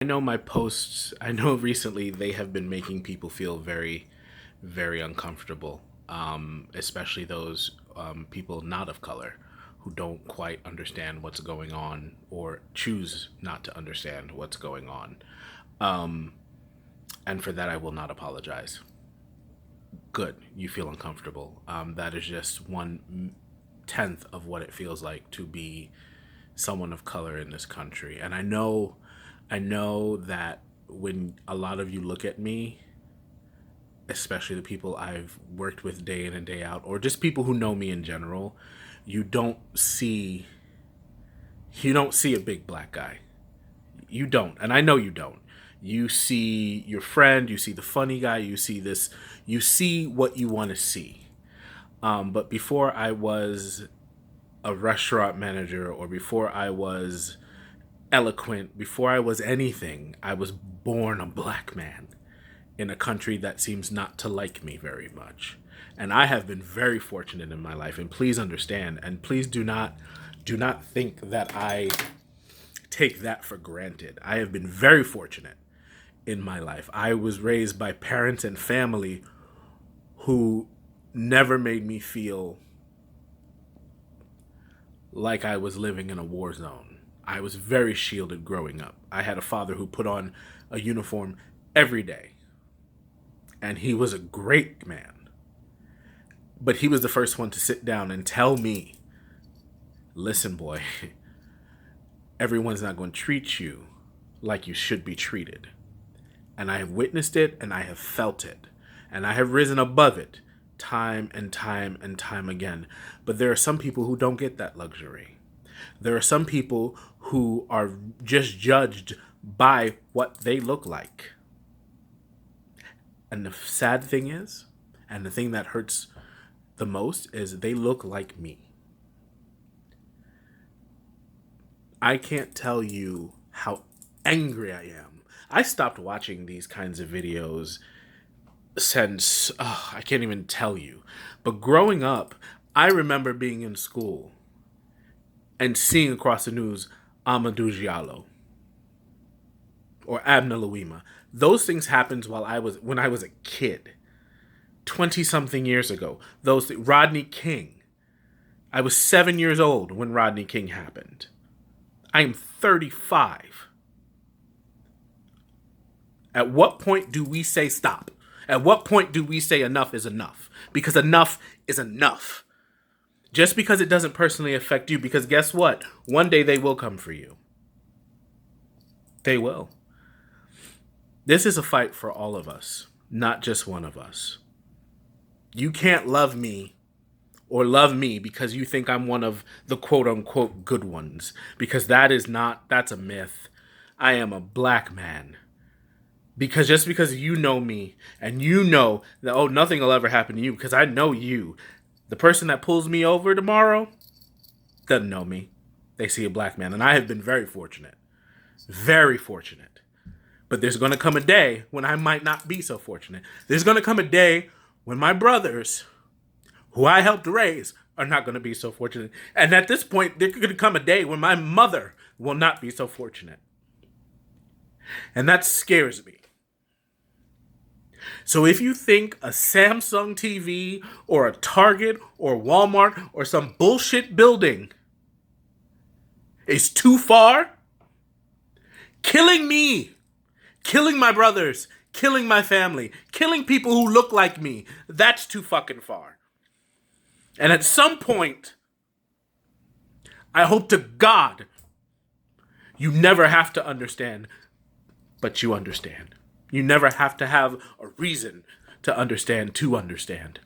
I know my posts, I know recently they have been making people feel very, very uncomfortable, especially those people not of color who don't quite understand what's going on or choose not to understand what's going on. Um, and for that, I will not apologize. Good, you feel uncomfortable. That is just one tenth of what it feels like to be someone of color in this country. And I know that when a lot of you look at me, especially the people I've worked with day in and day out, or just people who know me in general, you don't see you don't see a big black guy. You don't, and I know you don't. You see your friend, you see the funny guy, you see what you want to see. But before I was a restaurant manager, or before I was eloquent, before I was anything, I was born a black man in a country that seems not to like me very much. And I have been very fortunate in my life, and please understand, and please do not think that I take that for granted. I have been very fortunate in my life. I was raised by parents and family who never made me feel like I was living in a war zone. I was very shielded growing up. I had a father who put on a uniform every day, and he was a great man. But he was the first one to sit down and tell me, listen, boy, everyone's not going to treat you like you should be treated. And I have witnessed it and I have felt it. And I have risen above it time and time and time again. But there are some people who don't get that luxury. There are some people who are just judged by what they look like. And the sad thing is, and the thing that hurts the most, is they look like me. I can't tell you how angry I am. I stopped watching these kinds of videos since, I can't even tell you. But growing up, I remember being in school and seeing across the news Amadou Diallo or Abna Louima. Those things happened when I was a kid, 20 something years ago. Rodney King. I was 7 years old when Rodney King happened. I am 35. At what point do we say stop? At what point do we say enough is enough? Because enough is enough. Just because it doesn't personally affect you, because guess what? One day they will come for you. They will. This is a fight for all of us, not just one of us. You can't love me or love me because you think I'm one of the quote unquote good ones, because that's a myth. I am a black man. Because just because you know me and you know that, oh, nothing will ever happen to you, because I know you, the person that pulls me over tomorrow doesn't know me. They see a black man. And I have been very fortunate. Very fortunate. But there's going to come a day when I might not be so fortunate. There's going to come a day when my brothers, who I helped raise, are not going to be so fortunate. And at this point, there's going to come a day when my mother will not be so fortunate. And that scares me. So if you think a Samsung TV or a Target or Walmart or some bullshit building is too far, killing me, killing my brothers, killing my family, killing people who look like me, that's too fucking far. And at some point, I hope to God you never have to understand, but you understand. You never have to have a reason to understand.